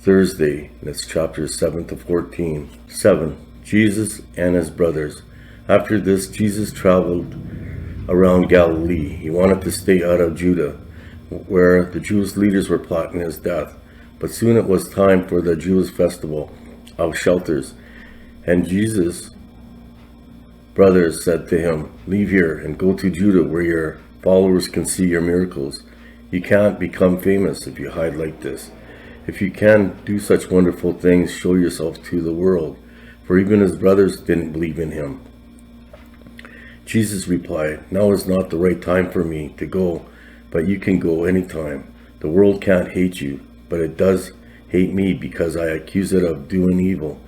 Thursday, and it's chapters 7 to 14. 7. Jesus and his brothers. After this, Jesus traveled around Galilee. He wanted to stay out of Judah, where the Jewish leaders were plotting his death. But soon it was time for the Jewish festival of shelters, and Jesus' brothers said to him, "Leave here and go to Judah, where your followers can see your miracles. You can't become famous if you hide like this. If you can do such wonderful things, show yourself to the world." For even his brothers didn't believe in him. Jesus replied, "Now is not the right time for me to go, but you can go anytime. The world can't hate you, but it does hate me because I accuse it of doing evil.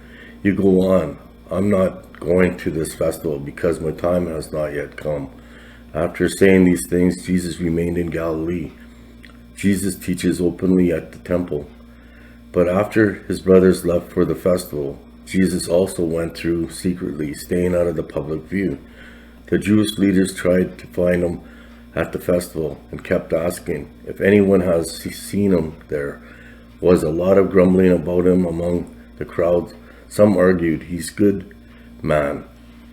You go on. I'm not going to this festival because my time has not yet come." After saying these things, Jesus remained in Galilee. Jesus teaches openly at the temple. But after his brothers left for the festival, Jesus also went through secretly, staying out of the public view. The Jewish leaders tried to find him at the festival and kept asking if anyone has seen him there. Was a lot of grumbling about him among the crowd. Some argued he's good man,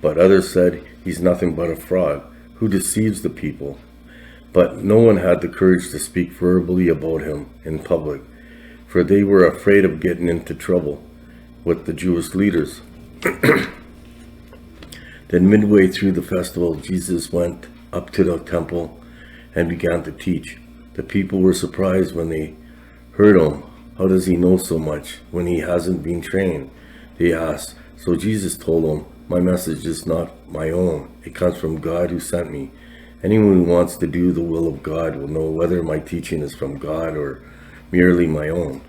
but others said he's nothing but a fraud who deceives the people. But no one had the courage to speak verbally about him in public, for they were afraid of getting into trouble with the Jewish leaders. Then midway through the festival, Jesus went up to the temple and began to teach. The people were surprised when they heard him. "How does he know so much when he hasn't been trained?" they asked. So Jesus told them, "My message is not my own. It comes from God who sent me. Anyone who wants to do the will of God will know whether my teaching is from God or merely my own.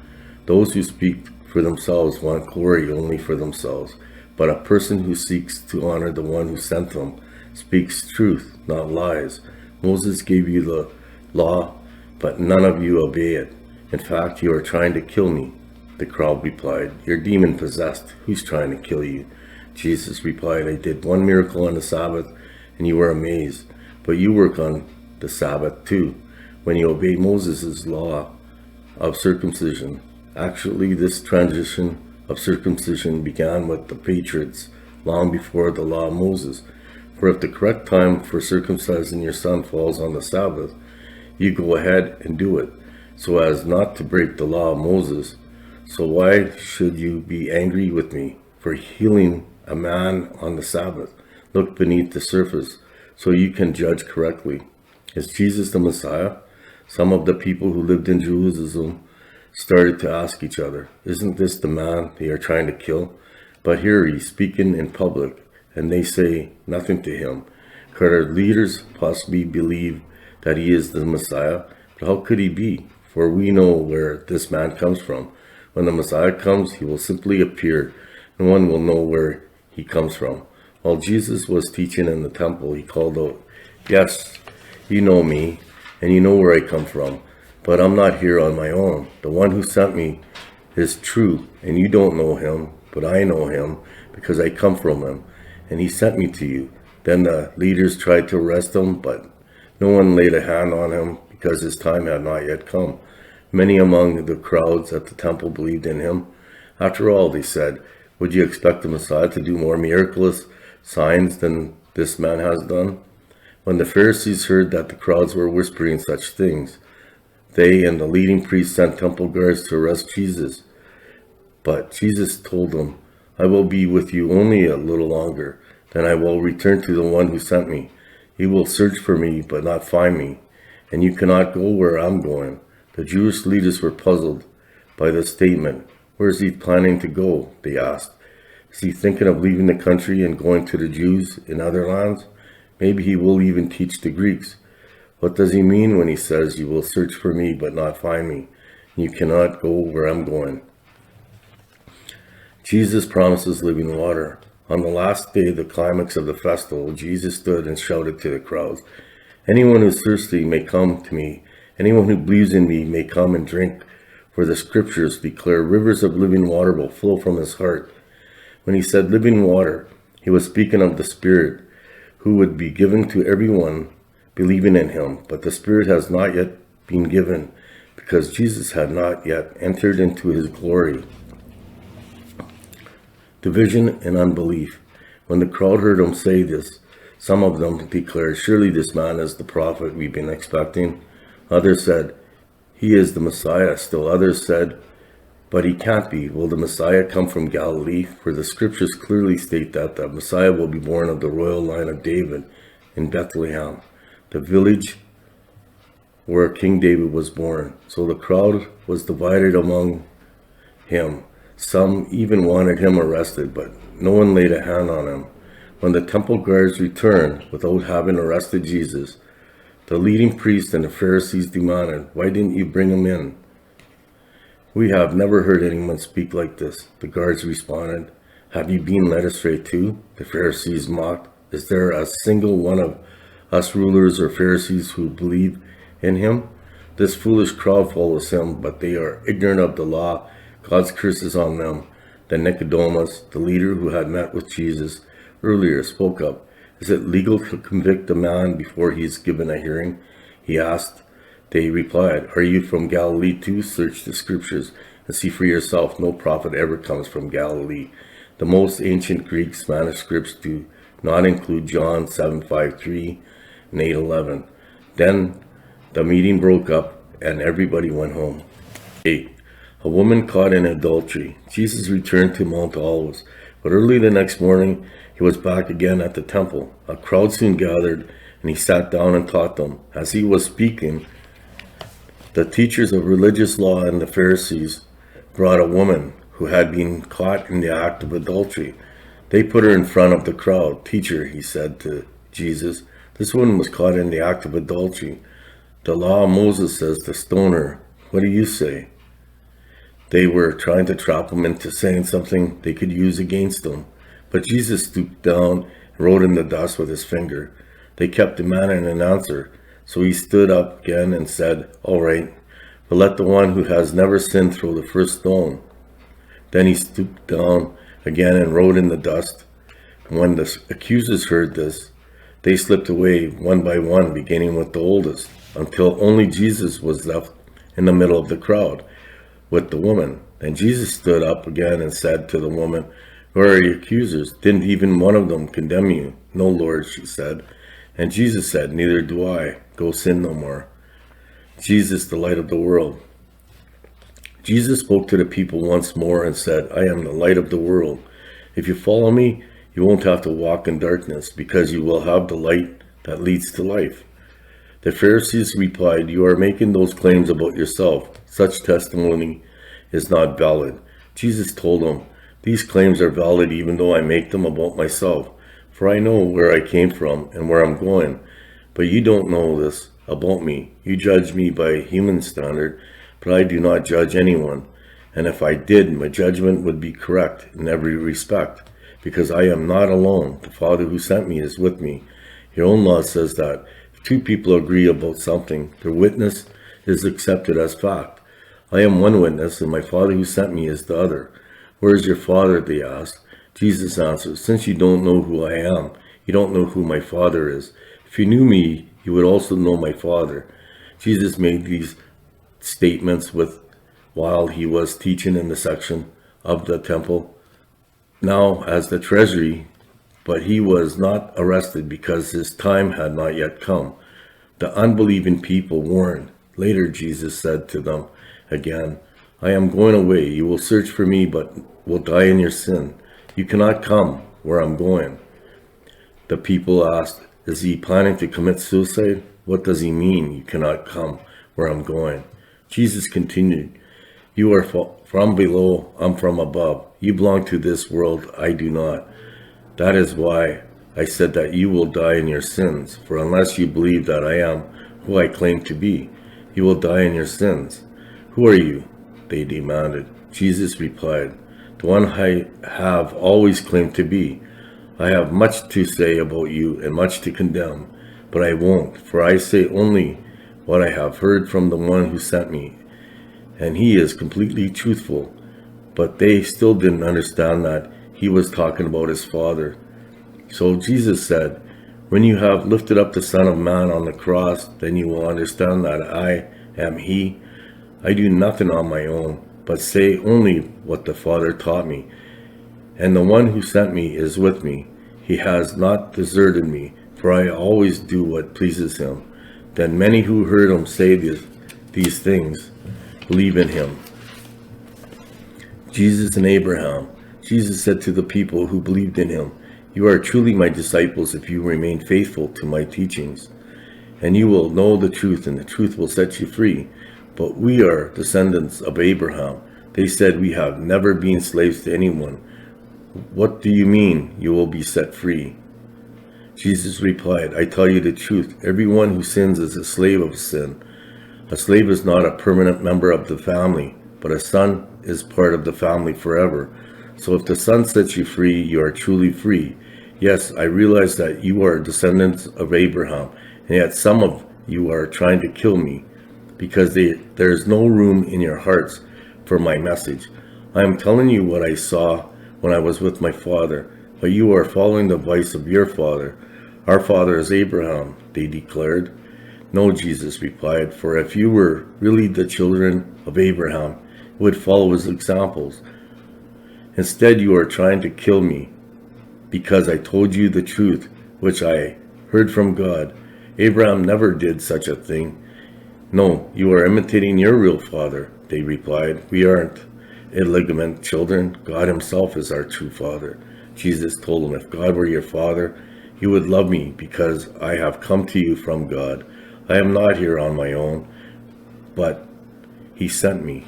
Those who speak for themselves want glory only for themselves, but a person who seeks to honor the one who sent them speaks truth, not lies. Moses gave you the law, but none of you obey it. In fact, you are trying to kill me." The crowd replied, "You're demon-possessed. Who's trying to kill you?" Jesus replied, "I did one miracle on the Sabbath, and you were amazed. But you work on the Sabbath too, when you obey Moses' law of circumcision." Actually, this transition of circumcision began with the patriarchs long before the law of Moses. For if the correct time for circumcising your son falls on the Sabbath, you go ahead and do it, so as not to break the law of Moses. So why should you be angry with me for healing a man on the Sabbath? Look beneath the surface, so you can judge correctly. Is Jesus the Messiah? Some of the people who lived in Jerusalem started to ask each other, "Isn't this the man they are trying to kill? But here he's speaking in public, and they say nothing to him. Could our leaders possibly believe that he is the Messiah? But how could he be? For we know where this man comes from. When the Messiah comes, he will simply appear. No one will know where he comes from." While Jesus was teaching in the temple, he called out, "Yes, you know me, and you know where I come from. But I'm not here on my own. The one who sent me is true, and you don't know him, but I know him because I come from him, and he sent me to you." Then the leaders tried to arrest him, but no one laid a hand on him because his time had not yet come. Many among the crowds at the temple believed in him. After all, they said, "Would you expect the Messiah to do more miraculous signs than this man has done?" When the Pharisees heard that the crowds were whispering such things, they and the leading priests sent temple guards to arrest Jesus. But Jesus told them, "I will be with you only a little longer. Then I will return to the one who sent me. You will search for me, but not find me, and you cannot go where I'm going." The Jewish leaders were puzzled by this statement. "Where is he planning to go?" they asked. "Is he thinking of leaving the country and going to the Jews in other lands? Maybe he will even teach the Greeks. What does he mean when he says, 'You will search for me, but not find me, and you cannot go where I'm going'?" Jesus promises living water. On the last day, the climax of the festival, Jesus stood and shouted to the crowds, "Anyone who is thirsty may come to me. Anyone who believes in me may come and drink. For the scriptures declare rivers of living water will flow from his heart." When he said living water, he was speaking of the Spirit, who would be given to everyone believing in him. But the Spirit has not yet been given because Jesus had not yet entered into his glory. Division and unbelief. When the crowd heard him say this, some of them declared, "Surely this man is the prophet we've been expecting." Others said, "He is the Messiah." Still others said, "But he can't be. Will the Messiah come from Galilee? For the scriptures clearly state that the Messiah will be born of the royal line of David in Bethlehem, the village where King David was born." So the crowd was divided among him. Some even wanted him arrested, but no one laid a hand on him. When the temple guards returned without having arrested Jesus, the leading priests and the Pharisees demanded, "Why didn't you bring him in?" "We have never heard anyone speak like this," the guards responded. "Have you been led astray too?" the Pharisees mocked. "Is there a single one of us rulers or Pharisees who believe in him? This foolish crowd follows him, but they are ignorant of the law. God's curse is on them." Then Nicodemus, the leader who had met with Jesus earlier, spoke up. "Is it legal to convict a man before he is given a hearing?" he asked. They replied, "Are you from Galilee too? Search the scriptures and see for yourself. No prophet ever comes from Galilee." The most ancient Greek manuscripts do not include John 7:5-3 and 8:11. Then the meeting broke up and everybody went home. 8. A woman caught in adultery. Jesus returned to Mount Olives, but early the next morning he was back again at the temple. A crowd soon gathered, and he sat down and taught them. As he was speaking, the teachers of religious law and the Pharisees brought a woman who had been caught in the act of adultery. They put her in front of the crowd. "Teacher," he said to Jesus, "this woman was caught in the act of adultery. The law of Moses says to stone her. What do you say?" They were trying to trap him into saying something they could use against him. But Jesus stooped down and wrote in the dust with his finger. They kept demanding an answer, so he stood up again and said, "All right, but let the one who has never sinned throw the first stone." Then he stooped down again and wrote in the dust. And when the accusers heard this, they slipped away one by one, beginning with the oldest, until only Jesus was left in the middle of the crowd with the woman. Then Jesus stood up again and said to the woman, "Where are your accusers? Didn't even one of them condemn you?" "No, Lord," she said. And Jesus said, "Neither do I. Go sin no more." Jesus, the light of the world. Jesus spoke to the people once more and said, "I am the light of the world. If you follow me, you won't have to walk in darkness, because you will have the light that leads to life." The Pharisees replied, "You are making those claims about yourself. Such testimony is not valid." Jesus told them, "These claims are valid even though I make them about myself, for I know where I came from and where I'm going. But you don't know this about me. You judge me by human standard, but I do not judge anyone. And if I did, my judgment would be correct in every respect, because I am not alone. The Father who sent me is with me. Your own law says that if two people agree about something, their witness is accepted as fact. I am one witness, and my Father who sent me is the other." "Where is your Father?" they asked. Jesus answered, "Since you don't know who I am, you don't know who my Father is. If you knew me, you would also know my Father." Jesus made these statements while he was teaching in the section of the temple, now as the treasury, but he was not arrested because his time had not yet come. The unbelieving people warned. Later Jesus said to them again, "I am going away. You will search for me, but will die in your sin. You cannot come where I'm going." The people asked, "Is he planning to commit suicide? What does he mean, you cannot come where I'm going?" Jesus continued, "You are from below, I'm from above. You belong to this world, I do not. That is why I said that you will die in your sins. For unless you believe that I am who I claim to be, you will die in your sins." "Who are you?" they demanded. Jesus replied, "The one I have always claimed to be. I have much to say about you and much to condemn, but I won't, for I say only what I have heard from the one who sent me, and he is completely truthful." But they still didn't understand that he was talking about his Father. So Jesus said, "When you have lifted up the Son of Man on the cross, then you will understand that I am he. I do nothing on my own, but say only what the Father taught me. And the one who sent me is with me. He has not deserted me, for I always do what pleases him. Then many who heard him say these things believe in him. Jesus and Abraham. Jesus said to the people who believed in him, "You are truly my disciples if you remain faithful to my teachings. And you will know the truth, and the truth will set you free." But we are descendants of Abraham. They said, "We have never been slaves to anyone." "What do you mean, you will be set free?" Jesus replied, "I tell you the truth. Everyone who sins is a slave of sin. A slave is not a permanent member of the family, but a son is part of the family forever. So if the Son sets you free, you are truly free. Yes, I realize that you are descendants of Abraham, and yet some of you are trying to kill me, because there is no room in your hearts for my message. I am telling you what I saw when I was with my father, but you are following the advice of your father. Our father is Abraham," they declared. "No," Jesus replied, "for if you were really the children of Abraham, you would follow his examples. Instead, you are trying to kill me, because I told you the truth, which I heard from God. Abraham never did such a thing." "No, you are imitating your real father," they replied. "We aren't illegitimate children. God himself is our true father." Jesus told them, "If God were your father, you would love me, because I have come to you from God. I am not here on my own, but he sent me.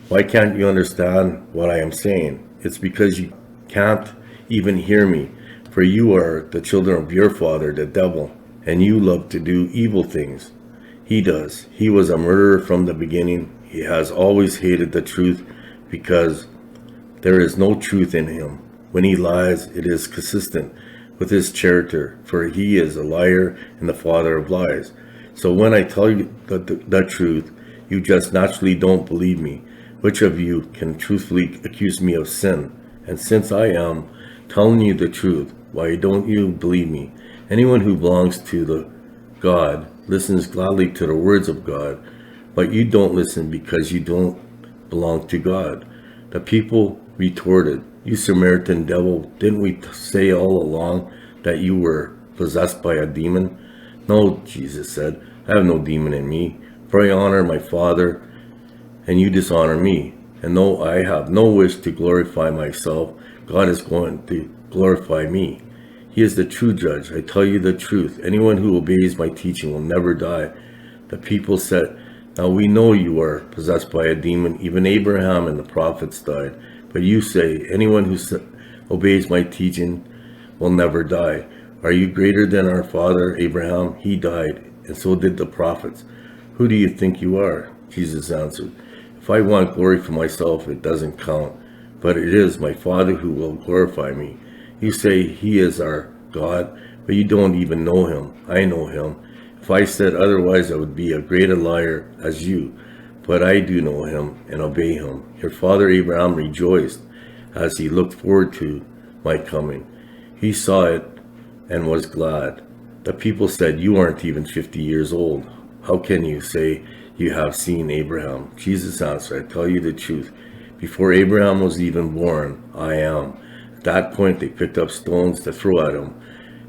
Why can't you understand what I am saying? It's because you can't even hear me, for you are the children of your father, the devil, and you love to do evil things. He does. He was a murderer from the beginning. He has always hated the truth, because there is no truth in him. When he lies, it is consistent with his character, for he is a liar and the father of lies. So when I tell you the truth, you just naturally don't believe me. Which of you can truthfully accuse me of sin? And since I am telling you the truth, why don't you believe me? Anyone who belongs to the God listens gladly to the words of God, but you don't listen because you don't belong to God." The people retorted, "You Samaritan devil, didn't we say all along that you were possessed by a demon?" "No," Jesus said, "I have no demon in me, for I honor my Father, and you dishonor me. And though I have no wish to glorify myself, God is going to glorify me. He is the true judge. I tell you the truth. Anyone who obeys my teaching will never die." The people said, "Now we know you are possessed by a demon. Even Abraham and the prophets died. But you say, anyone who obeys my teaching will never die. Are you greater than our father Abraham? He died, and so did the prophets. Who do you think you are?" Jesus answered, "If I want glory for myself, it doesn't count. But it is my Father who will glorify me. You say he is our God, but you don't even know him. I know him. If I said otherwise, I would be a greater liar as you. But I do know him and obey him. Your father Abraham rejoiced as he looked forward to my coming. He saw it and was glad." The people said, "You aren't even 50 years old. How can you say you have seen Abraham?" Jesus answered, "I tell you the truth. Before Abraham was even born, I am." At that point, they picked up stones to throw at him.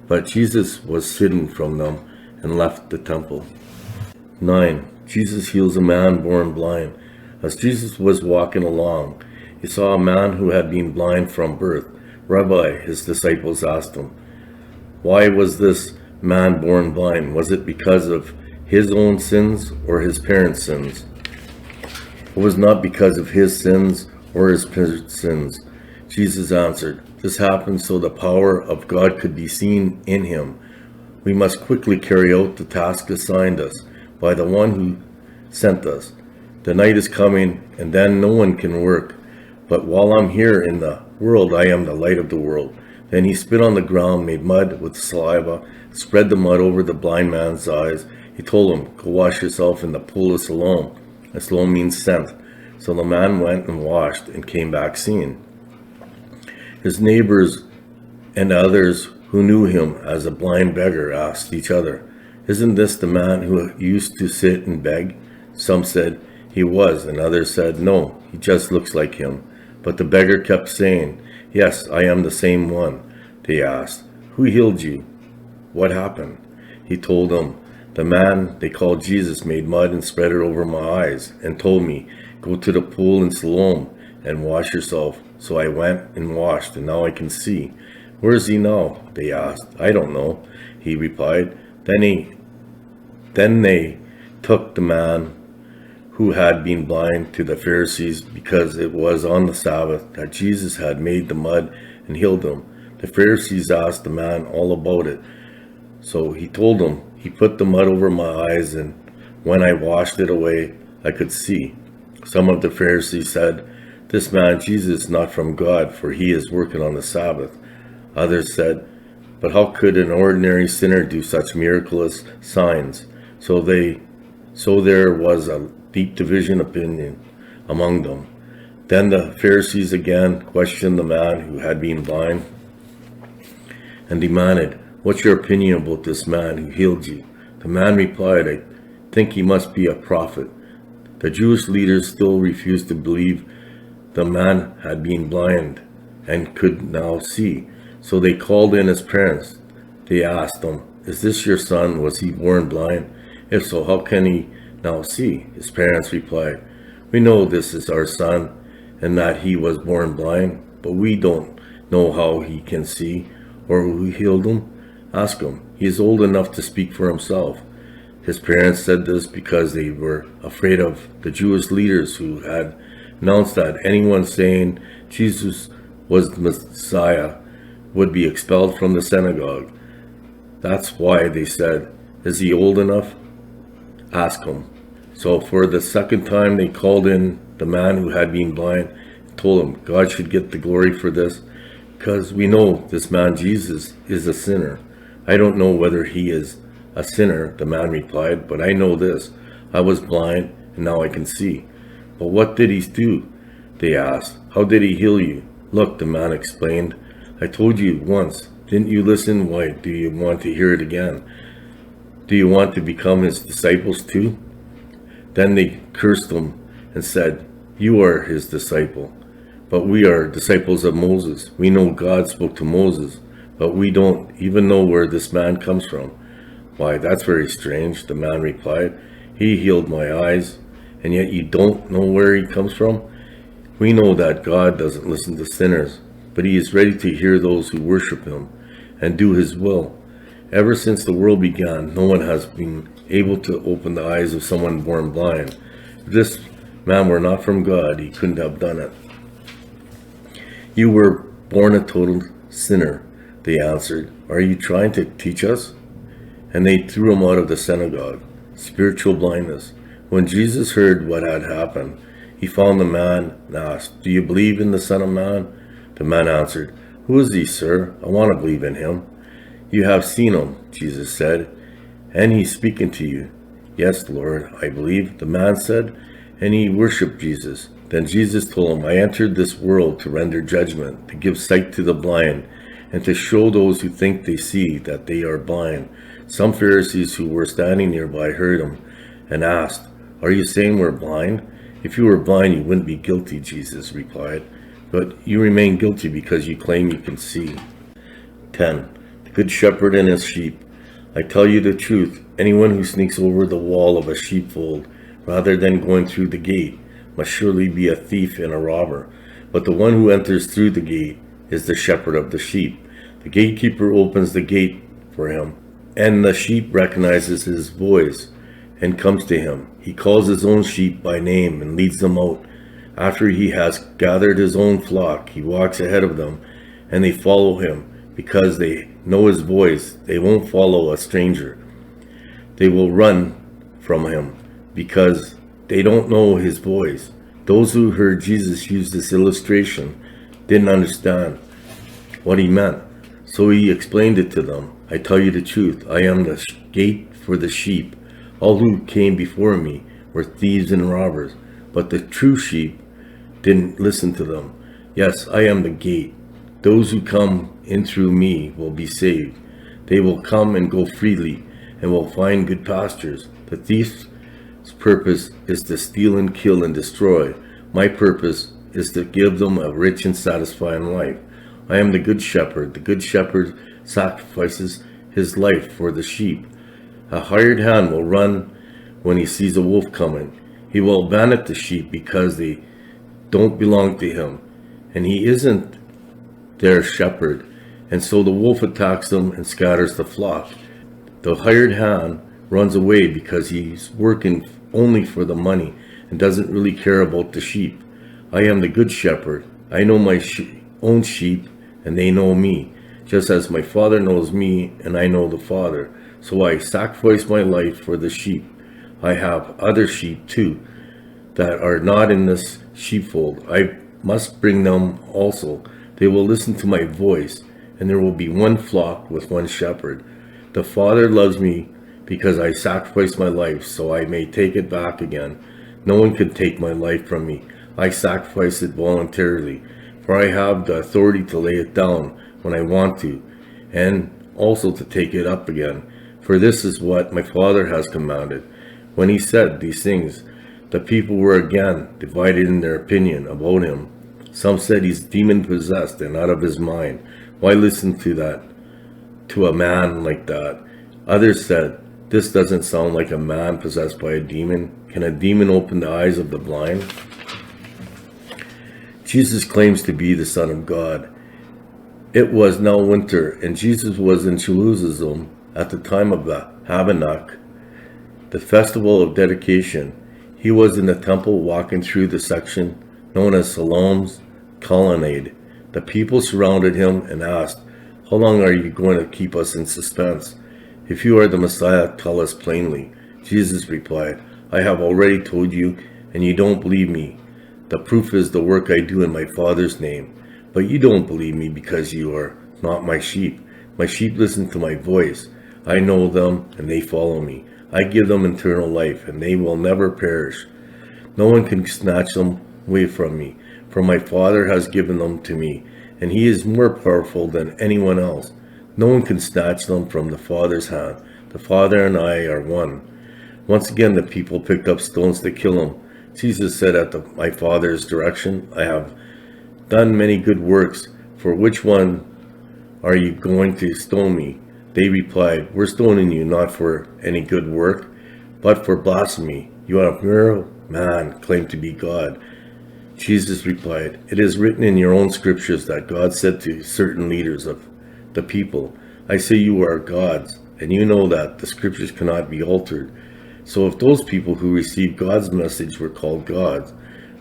But Jesus was hidden from them and left the temple. 9. Jesus heals a man born blind. As Jesus was walking along, he saw a man who had been blind from birth. "Rabbi," his disciples asked him, "why was this man born blind? Was it because of his own sins or his parents' sins?" "It was not because of his sins or his parents' sins," Jesus answered. "This happened so the power of God could be seen in him. We must quickly carry out the task assigned us by the one who sent us. The night is coming, and then no one can work. But while I'm here in the world, I am the light of the world." Then he spit on the ground, made mud with saliva, spread the mud over the blind man's eyes. He told him, "Go wash yourself in the pool of Siloam." And Siloam means sent. So the man went and washed and came back seeing. His neighbors and others who knew him as a blind beggar asked each other, "Isn't this the man who used to sit and beg?" Some said, he was, and others said, no, he just looks like him. But the beggar kept saying, yes, I am the same one. They asked, who healed you? What happened? He told them, the man they called Jesus made mud and spread it over my eyes and told me, go to the pool in Siloam and wash yourself. So I went and washed, and now I can see. Where is he now? They asked. I don't know, he replied. Then they took the man who had been blind to the Pharisees, because it was on the Sabbath that Jesus had made the mud and healed him. The Pharisees asked the man all about it. So he told them, he put the mud over my eyes, and when I washed it away, I could see. Some of the Pharisees said, this man Jesus is not from God, for he is working on the Sabbath. Others said, but how could an ordinary sinner do such miraculous signs? So there was a deep division of opinion among them. Then the Pharisees again questioned the man who had been blind and demanded, what's your opinion about this man who healed you? The man replied, I think he must be a prophet. The Jewish leaders still refused to believe the man had been blind and could now see. So they called in his parents. They asked him, is this your son? Was he born blind? If so, how can he now see? His parents replied, we know this is our son and that he was born blind, but we don't know how he can see or who healed him. Ask him. He is old enough to speak for himself. His parents said this because they were afraid of the Jewish leaders who had announced that anyone saying Jesus was the Messiah would be expelled from the synagogue. That's why they said, is he old enough? Ask him. So for the second time they called in the man who had been blind and told him, God should get the glory for this, because we know this man Jesus is a sinner. I don't know whether he is a sinner, the man replied, but I know this. I was blind and now I can see. But what did he do? They asked. How did he heal you? Look, the man explained. I told you once. Didn't you listen? Why do you want to hear it again? Do you want to become his disciples too? Then they cursed him and said, you are his disciple, but we are disciples of Moses. We know God spoke to Moses, but we don't even know where this man comes from. Why, that's very strange, the man replied. He healed my eyes, and yet you don't know where he comes from? We know that God doesn't listen to sinners, but he is ready to hear those who worship him and do his will. Ever since the world began, no one has been able to open the eyes of someone born blind. If this man were not from God, he couldn't have done it. You were born a total sinner, they answered. Are you trying to teach us? And they threw him out of the synagogue. Spiritual blindness. When Jesus heard what had happened, he found the man and asked, do you believe in the Son of Man? The man answered, who is he, sir? I want to believe in him. You have seen him, Jesus said, and he's speaking to you. Yes, Lord, I believe, the man said, and he worshipped Jesus. Then Jesus told him, I entered this world to render judgment, to give sight to the blind, and to show those who think they see that they are blind. Some Pharisees who were standing nearby heard him and asked, are you saying we're blind? If you were blind, you wouldn't be guilty, Jesus replied. But you remain guilty because you claim you can see. 10. The Good Shepherd and his sheep. I tell you the truth, anyone who sneaks over the wall of a sheepfold rather than going through the gate must surely be a thief and a robber. But the one who enters through the gate is the shepherd of the sheep. The gatekeeper opens the gate for him, and the sheep recognizes his voice and comes to him. He calls his own sheep by name and leads them out. After he has gathered his own flock, he walks ahead of them, and they follow him because they know his voice. They won't follow a stranger. They will run from him because they don't know his voice. Those who heard Jesus use this illustration didn't understand what he meant, so he explained it to them. I tell you the truth, I am the gate for the sheep. All who came before me were thieves and robbers, but the true sheep didn't listen to them. Yes, I am the gate. Those who come in through me will be saved. They will come and go freely and will find good pastures. The thief's purpose is to steal and kill and destroy. My purpose is to give them a rich and satisfying life. I am the good shepherd. The good shepherd sacrifices his life for the sheep. A hired hand will run when he sees a wolf coming. He will abandon the sheep because they don't belong to him, and he isn't their shepherd, and so the wolf attacks them and scatters the flock. The hired hand runs away because he's working only for the money and doesn't really care about the sheep. I am the good shepherd. I know my own sheep, and they know me, just as my Father knows me, and I know the Father. So I sacrifice my life for the sheep. I have other sheep too that are not in this sheepfold. I must bring them also. They will listen to my voice, and there will be one flock with one shepherd. The Father loves me because I sacrifice my life so I may take it back again. No one can take my life from me. I sacrifice it voluntarily, for I have the authority to lay it down when I want to, and also to take it up again. For this is what my Father has commanded. When he said these things, the people were again divided in their opinion about him. Some said he's demon-possessed and out of his mind. Why listen to a man like that? Others said, this doesn't sound like a man possessed by a demon. Can a demon open the eyes of the blind? Jesus claims to be the Son of God. It was now winter, and Jesus was in Jerusalem at the time of the Habanach, the festival of dedication. He was in the temple walking through the section known as Solomon's colonnade. The people surrounded him and asked, how long are you going to keep us in suspense? If you are the Messiah, tell us plainly. Jesus replied, I have already told you, and you don't believe me. The proof is the work I do in my Father's name. But you don't believe me because you are not my sheep. My sheep listen to my voice. I know them, and they follow me. I give them eternal life, and they will never perish. No one can snatch them away from me, for my Father has given them to me, and he is more powerful than anyone else. No one can snatch them from the Father's hand. The Father and I are one. Once again, the people picked up stones to kill him. Jesus said at my Father's direction, I have done many good works. For which one are you going to stone me? They replied, we're stoning you not for any good work, but for blasphemy. You are a mere man, claim to be God. Jesus replied, it is written in your own scriptures that God said to certain leaders of the people, I say you are gods, and you know that the scriptures cannot be altered. So if those people who received God's message were called gods,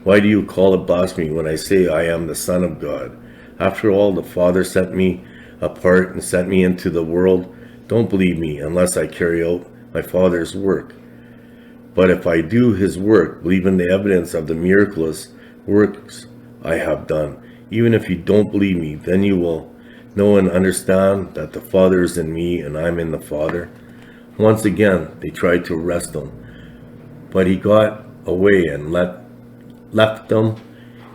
why do you call it blasphemy when I say I am the Son of God? After all, the Father sent me apart and sent me into the world. Don't believe me unless I carry out my Father's work. But if I do his work, believe in the evidence of the miraculous works I have done. Even if you don't believe me, then you will know and understand that the Father is in me and I'm in the Father. Once again, they tried to arrest him, but he got away and left them.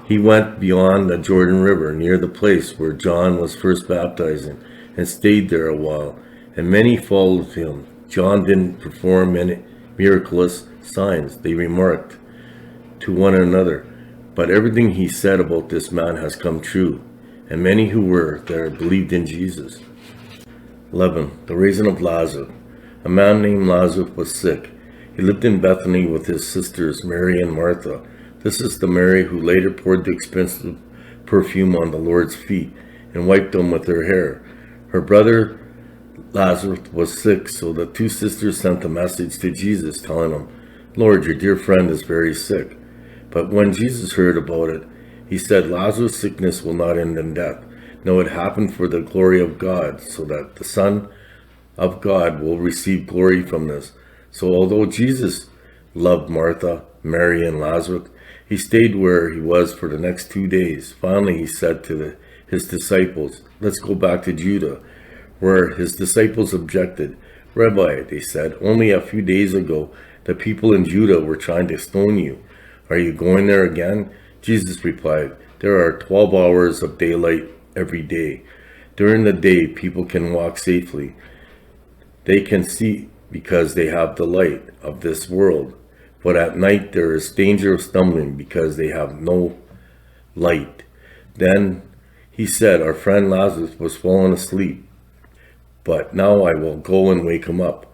He went beyond the Jordan River near the place where John was first baptizing and stayed there a while, and many followed him. John didn't perform any miraculous signs, they remarked to one another, but everything he said about this man has come true, and many who were there believed in Jesus. 11. The raising of Lazarus. A man named Lazarus was sick. He lived in Bethany with his sisters Mary and Martha. This is the Mary who later poured the expensive perfume on the Lord's feet and wiped them with her hair. Her brother Lazarus was sick, so the two sisters sent a message to Jesus telling him, Lord, your dear friend is very sick. But when Jesus heard about it, he said, Lazarus' sickness will not end in death. No, it happened for the glory of God, so that the Son of God will receive glory from this. So although Jesus loved Martha, Mary, and Lazarus, he stayed where he was for the next 2 days. Finally, he said to his disciples, let's go back to Judah, where his disciples objected. Rabbi, they said, only a few days ago, the people in Judah were trying to stone you. Are you going there again? Jesus replied, there are 12 hours of daylight every day. During the day, people can walk safely. They can see because they have the light of this world. but at night there is danger of stumbling because they have no light. Then he said, our friend Lazarus was fallen asleep, but now I will go and wake him up.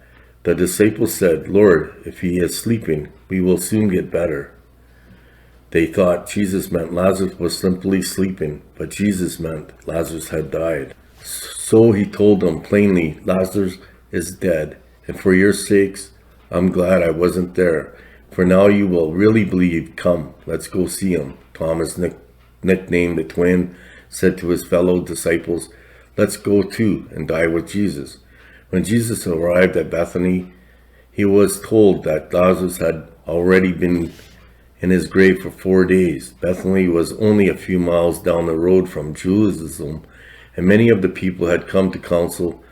The disciples said, Lord, if he is sleeping, we will soon get better. They thought Jesus meant Lazarus was simply sleeping, but Jesus meant Lazarus had died. So he told them plainly, Lazarus is dead, and for your sakes, I'm glad I wasn't there. For now you will really believe. Come, let's go see him. Thomas, nicknamed the twin, said to his fellow disciples, let's go too and die with Jesus. When Jesus arrived at Bethany, he was told that Lazarus had already been in his grave for 4 days. Bethany was only a few miles down the road from Jerusalem, and many of the people had come to counsel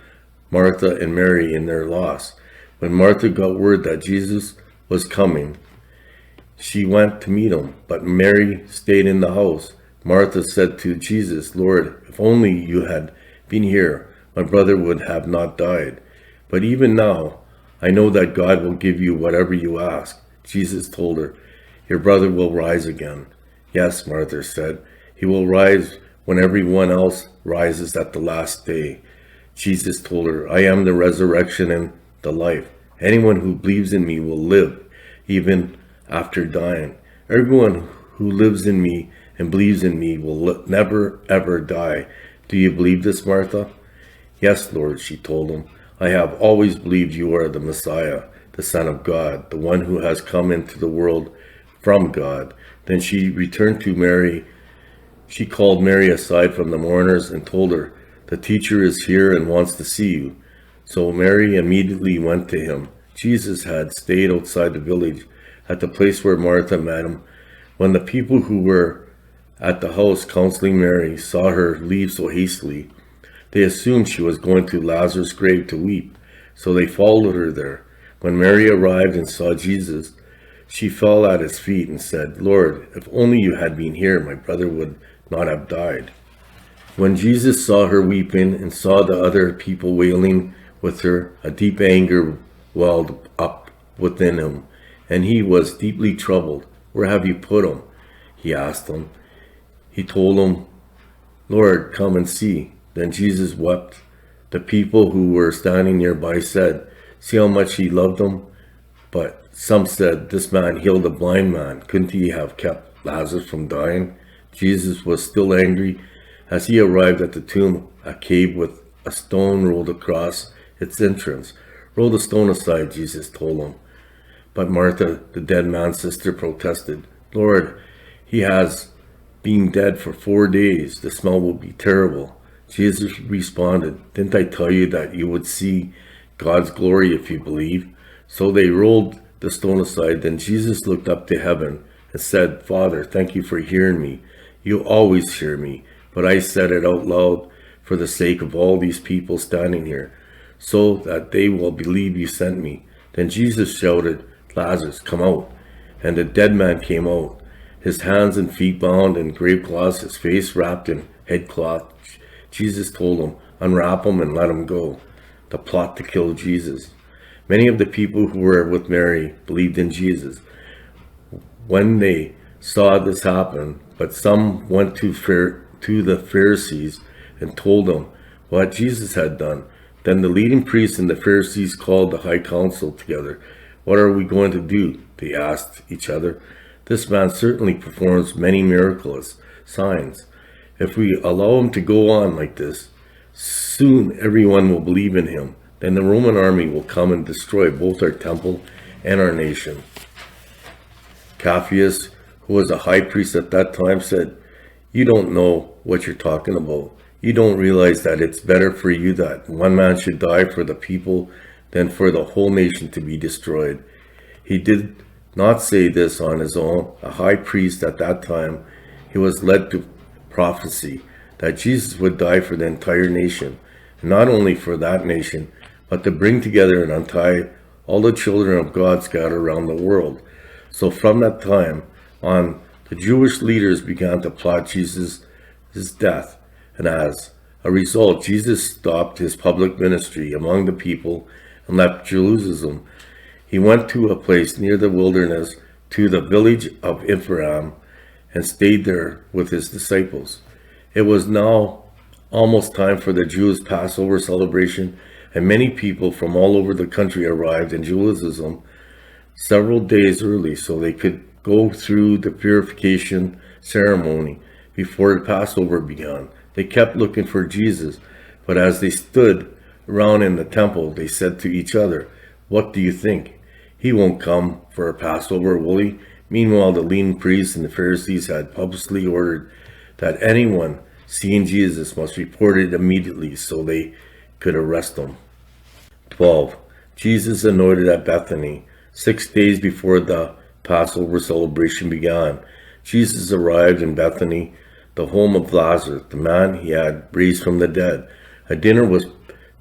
Martha and Mary in their loss. When Martha got word that Jesus was coming, she went to meet him, but Mary stayed in the house. Martha said to Jesus, Lord, if only you had been here, my brother would have not died. But even now, I know that God will give you whatever you ask. Jesus told her, your brother will rise again. Yes, Martha said, he will rise when everyone else rises at the last day. Jesus told her, I am the resurrection and the life. Anyone who believes in me will live, even after dying. Everyone who lives in me and believes in me will never ever die. Do you believe this, Martha? Yes, Lord, she told him. I have always believed you are the Messiah, the Son of God, the one who has come into the world from God. Then she returned to Mary. She called Mary aside from the mourners and told her, the teacher is here and wants to see you. So Mary immediately went to him. Jesus had stayed outside the village at the place where Martha met him. When the people who were at the house counseling Mary saw her leave so hastily, they assumed she was going to Lazarus' grave to weep, so they followed her there. When Mary arrived and saw Jesus, she fell at his feet and said, Lord, if only you had been here, my brother would not have died. When Jesus saw her weeping and saw the other people wailing with her, a deep anger welled up within him, and he was deeply troubled. Where have you put him? He asked them. He told them, Lord, come and see. Then Jesus wept. The people who were standing nearby said, see how much he loved them? But some said, this man healed a blind man. Couldn't he have kept Lazarus from dying? Jesus was still angry. As he arrived at the tomb, a cave with a stone rolled across its entrance. Roll the stone aside, Jesus told him. But Martha, the dead man's sister, protested, Lord, he has been dead for 4 days. The smell will be terrible. Jesus responded, didn't I tell you that you would see God's glory if you believe? So they rolled the stone aside. Then Jesus looked up to heaven and said, Father, thank you for hearing me. You always hear me, but I said it out loud for the sake of all these people standing here, so that they will believe you sent me. Then Jesus shouted, Lazarus, come out. And the dead man came out, his hands and feet bound in grave cloths, his face wrapped in headcloth. Jesus told him, unwrap him and let him go. The plot to kill Jesus. Many of the people who were with Mary believed in Jesus when they saw this happen, but some went to the Pharisees and told them what Jesus had done. Then the leading priests and the Pharisees called the high council together. What are we going to do? They asked each other. This man certainly performs many miracles, signs. If we allow him to go on like this, soon everyone will believe in him. Then the Roman army will come and destroy both our temple and our nation. Caiaphas, who was a high priest at that time, said, you don't know what you're talking about. You don't realize that it's better for you that one man should die for the people than for the whole nation to be destroyed. He did not say this on his own. A high priest at that time, he was led to prophecy that Jesus would die for the entire nation, and not only for that nation, but to bring together and untie all the children of God scattered around the world. So from that time on, the Jewish leaders began to plot Jesus' death, and as a result, Jesus stopped his public ministry among the people and left Jerusalem. He went to a place near the wilderness, to the village of Ephraim, and stayed there with his disciples. It was now almost time for the Jews' Passover celebration, and many people from all over the country arrived in Jerusalem several days early so they could go through the purification ceremony before the Passover began. They kept looking for Jesus, but as they stood around in the temple, they said to each other, "What do you think? He won't come for a Passover, will he?" Meanwhile, the leading priests and the Pharisees had publicly ordered that anyone seeing Jesus must report it immediately so they could arrest him. 12. Jesus anointed at Bethany. 6 days before the Passover celebration began, Jesus arrived in Bethany, the home of Lazarus, the man he had raised from the dead. A dinner was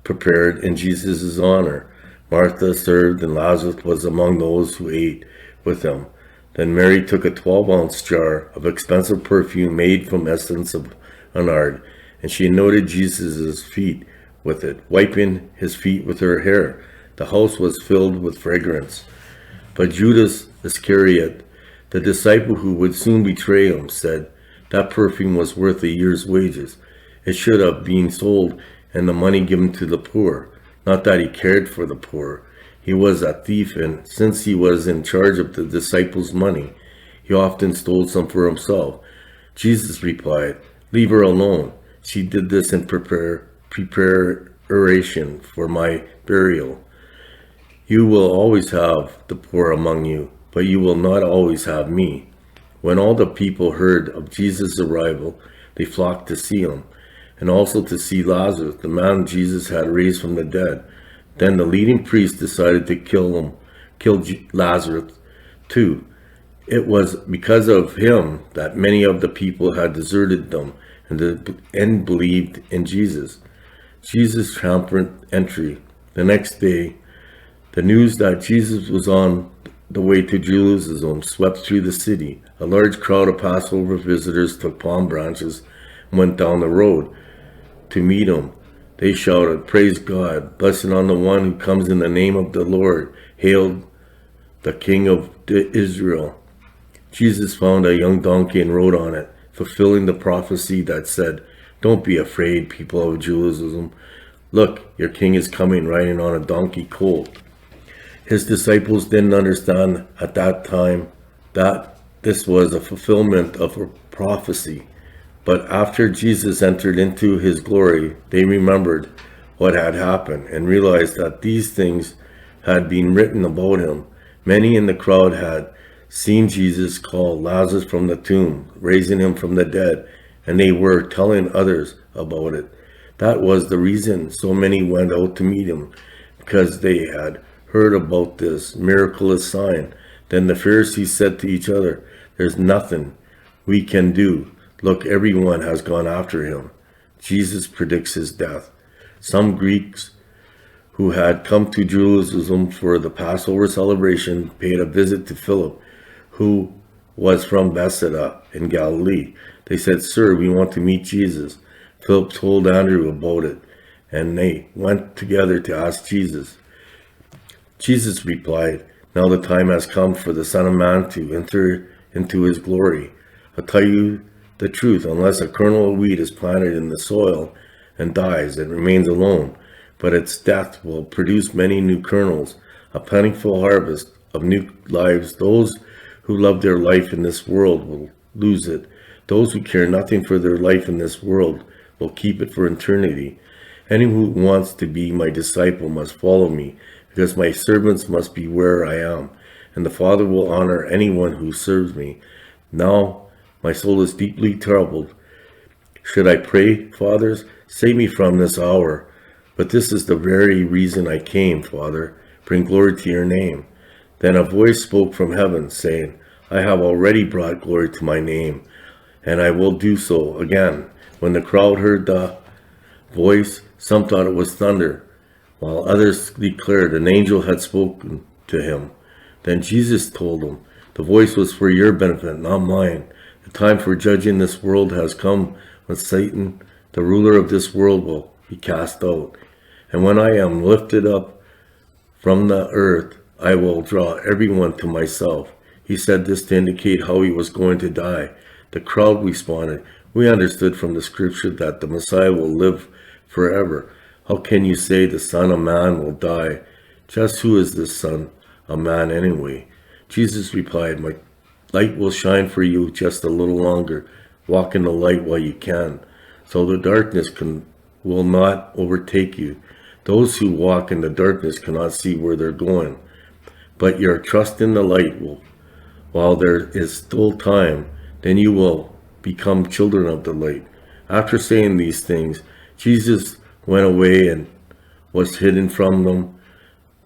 prepared in Jesus' honor. Martha served, and Lazarus was among those who ate with him. Then Mary took a 12-ounce jar of expensive perfume made from essence of nard, and she anointed Jesus' feet with it, wiping his feet with her hair. The house was filled with fragrance. But Judas Iscariot, the disciple who would soon betray him, said that perfume was worth a year's wages. It should have been sold and the money given to the poor. Not that he cared for the poor. He was a thief, and since he was in charge of the disciples' money, he often stole some for himself. Jesus replied, "Leave her alone. She did this in preparation for my burial. You will always have the poor among you, but you will not always have me." When all the people heard of Jesus' arrival, they flocked to see him, and also to see Lazarus, the man Jesus had raised from the dead. Then the leading priests decided to kill Lazarus too. It was because of him that many of the people had deserted them and believed in Jesus. Jesus' triumphant entry. The next day, the news that Jesus was on the way to Jerusalem swept through the city. A large crowd of Passover visitors took palm branches and went down the road to meet him. They shouted, "Praise God, blessed on the one who comes in the name of the Lord. Hail the King of Israel." Jesus found a young donkey and rode on it, fulfilling the prophecy that said, "Don't be afraid, people of Jerusalem. Look, your king is coming riding on a donkey colt." His disciples didn't understand at that time that this was a fulfillment of a prophecy. But after Jesus entered into his glory, they remembered what had happened and realized that these things had been written about him. Many in the crowd had seen Jesus call Lazarus from the tomb, raising him from the dead, and they were telling others about it. That was the reason so many went out to meet him, because they had heard about this miraculous sign. Then the Pharisees said to each other, "There's nothing we can do. Look, everyone has gone after him." Jesus predicts his death. Some Greeks who had come to Jerusalem for the Passover celebration paid a visit to Philip, who was from Bethsaida in Galilee. They said, "Sir, we want to meet Jesus." Philip told Andrew about it, and they went together to ask Jesus. Jesus replied, "Now the time has come for the Son of Man to enter into his glory. I tell you the truth, unless a kernel of wheat is planted in the soil and dies, it remains alone, but its death will produce many new kernels, a plentiful harvest of new lives. Those who love their life in this world will lose it. Those who care nothing for their life in this world will keep it for eternity. Anyone who wants to be my disciple must follow me, because my servants must be where I am, and the Father will honor anyone who serves me. Now my soul is deeply troubled. Should I pray, Fathers, save me from this hour? But this is the very reason I came, Father. Bring glory to your name." Then a voice spoke from heaven, saying, "I have already brought glory to my name, and I will do so again." When the crowd heard the voice, some thought it was thunder, while others declared an angel had spoken to him. Then Jesus told them, "The voice was for your benefit, not mine. The time for judging this world has come, when Satan, the ruler of this world, will be cast out. And when I am lifted up from the earth, I will draw everyone to myself." He said this to indicate how he was going to die. The crowd responded, "We understood from the scripture that the Messiah will live forever. How can you say the Son of Man will die? Just who is this Son of Man anyway?" Jesus replied, "My light will shine for you just a little longer. Walk in the light while you can, so the darkness will not overtake you. Those who walk in the darkness cannot see where they're going. But your trust in the light will, while there is still time, then you will become children of the light." After saying these things, Jesus went away and was hidden from them,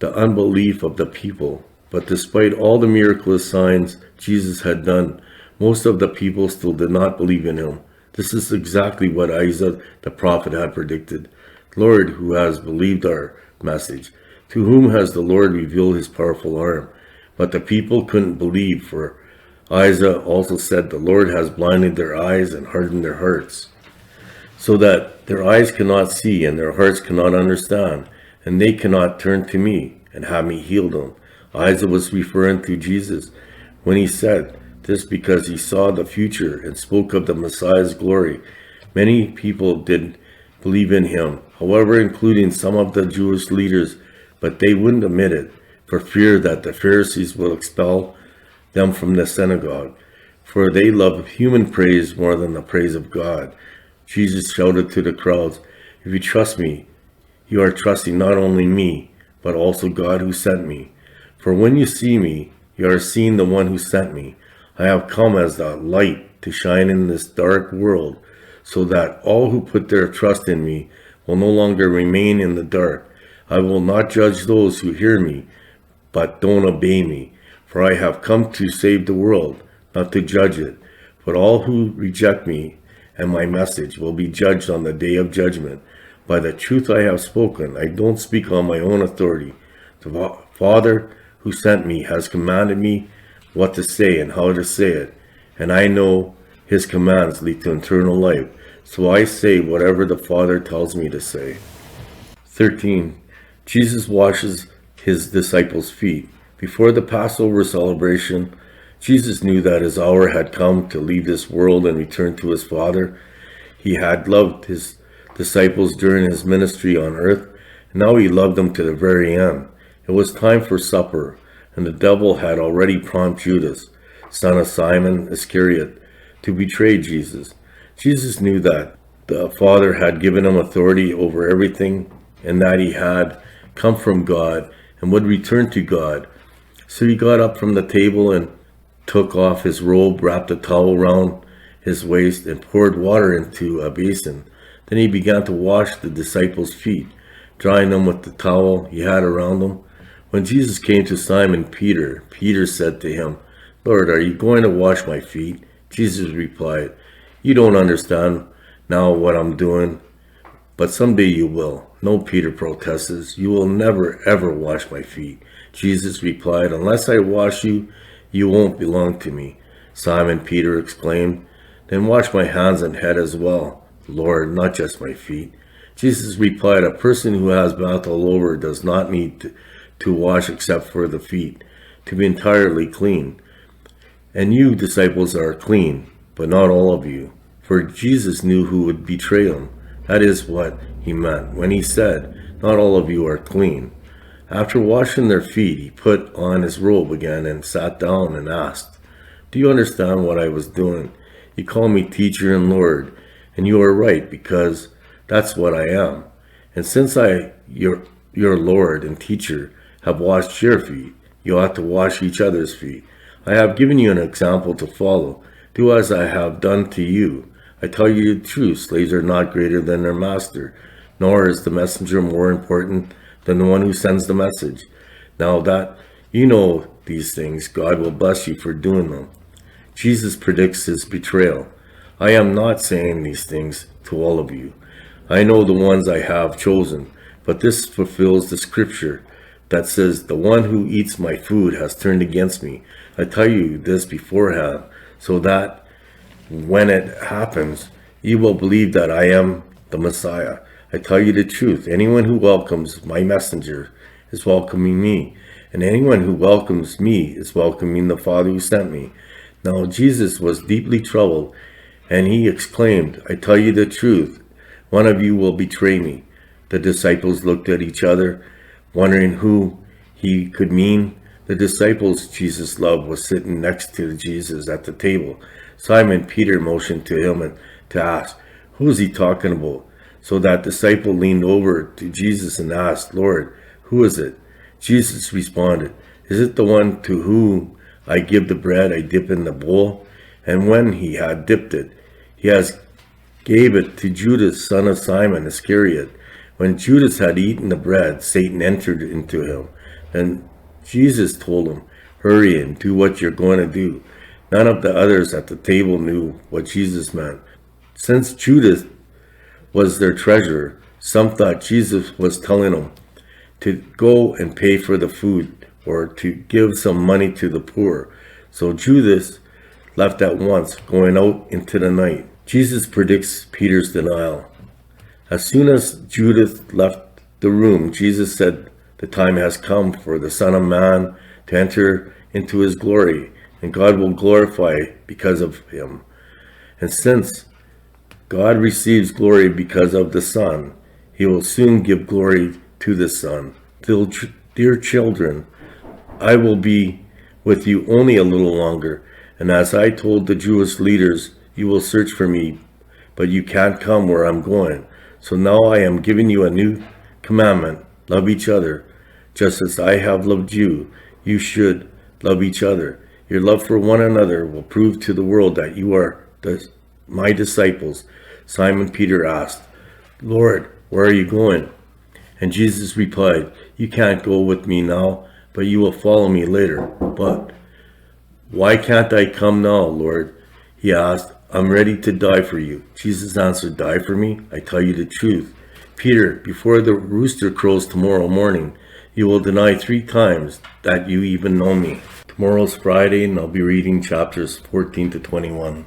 the unbelief of the people. But despite all the miraculous signs Jesus had done, most of the people still did not believe in him. This is exactly what Isaiah the prophet had predicted. "Lord, who has believed our message? To whom has the Lord revealed his powerful arm?" But the people couldn't believe, for Isaiah also said, "The Lord has blinded their eyes and hardened their hearts, so that their eyes cannot see and their hearts cannot understand, and they cannot turn to me and have me heal them." Isaiah was referring to Jesus when he said this because he saw the future and spoke of the Messiah's glory. Many people did believe in him, however, including some of the Jewish leaders, but they wouldn't admit it for fear that the Pharisees will expel them from the synagogue, for they love human praise more than the praise of God. Jesus shouted to the crowds, "If you trust me, you are trusting not only me, but also God who sent me. For when you see me, you are seeing the one who sent me. I have come as the light to shine in this dark world, so that all who put their trust in me will no longer remain in the dark. I will not judge those who hear me, but don't obey me. For I have come to save the world, not to judge it. But all who reject me and my message will be judged on the day of judgment. By the truth I have spoken, I don't speak on my own authority. The Father who sent me has commanded me what to say and how to say it, and I know his commands lead to eternal life. So I say whatever the Father tells me to say." 13. Jesus washes his disciples' feet. Before the Passover celebration, Jesus knew that his hour had come to leave this world and return to his Father. He had loved his disciples during his ministry on earth, and now he loved them to the very end. It was time for supper, and the devil had already prompted Judas, son of Simon Iscariot, to betray Jesus. Jesus knew that the Father had given him authority over everything, and that he had come from God and would return to God. So he got up from the table and took off his robe, wrapped a towel around his waist, and poured water into a basin. Then he began to wash the disciples' feet, drying them with the towel he had around them. When Jesus came to Simon Peter, Peter said to him, "Lord, are you going to wash my feet?" Jesus replied, "You don't understand now what I'm doing, but someday you will." "No," Peter protested, "you will never ever wash my feet." Jesus replied, "Unless I wash you, you won't belong to me." Simon Peter exclaimed, "Then wash my hands and head as well, Lord, not just my feet." Jesus replied, "A person who has bath all over does not need to wash except for the feet, to be entirely clean. And you, disciples, are clean, but not all of you." For Jesus knew who would betray him. That is what he meant when he said, "Not all of you are clean." After washing their feet, he put on his robe again and sat down and asked, "Do you understand what I was doing? You call me teacher and Lord, and you are right, because that's what I am. And since your Lord and teacher, have washed your feet, you ought to wash each other's feet. I have given you an example to follow. Do as I have done to you. I tell you the truth, slaves are not greater than their master, nor is the messenger more important than the one who sends the message. Now that you know these things, God will bless you for doing them." Jesus predicts his betrayal. "I am not saying these things to all of you. I know the ones I have chosen, but this fulfills the scripture that says, 'The one who eats my food has turned against me.' I tell you this beforehand, so that when it happens, you will believe that I am the Messiah. I tell you the truth, anyone who welcomes my messenger is welcoming me, and anyone who welcomes me is welcoming the Father who sent me." Now Jesus was deeply troubled, and he exclaimed, "I tell you the truth, one of you will betray me." The disciples looked at each other, wondering who he could mean. The disciples Jesus loved was sitting next to Jesus at the table. Simon Peter motioned to him and to ask, "Who is he talking about?" So that disciple leaned over to Jesus and asked, "Lord, who is it?" Jesus responded, "Is it the one to whom I give the bread I dip in the bowl?" And when he had dipped it, he gave it to Judas, son of Simon Iscariot. When Judas had eaten the bread, Satan entered into him. And Jesus told him, "Hurry and do what you're going to do." None of the others at the table knew what Jesus meant. Since Judas was their treasurer, some thought Jesus was telling them to go and pay for the food or to give some money to the poor. So Judas left at once, going out into the night. Jesus predicts Peter's denial. As soon as Judas left the room, Jesus said, "The time has come for the Son of Man to enter into his glory, and God will glorify because of him. And since God receives glory because of the Son, he will soon give glory to the Son. Dear children, I will be with you only a little longer, and as I told the Jewish leaders, you will search for me, but you can't come where I'm going. So now I am giving you a new commandment: love each other. Just as I have loved you, you should love each other. Your love for one another will prove to the world that you are my disciples." Simon Peter asked, "Lord, where are you going?" And Jesus replied, "You can't go with me now, but you will follow me later." "But why can't I come now, Lord?" he asked. "I'm ready to die for you." Jesus answered, "Die for me? I tell you the truth, Peter, before the rooster crows tomorrow morning, you will deny 3 times that you even know me." Tomorrow's Friday, and I'll be reading chapters 14 to 21.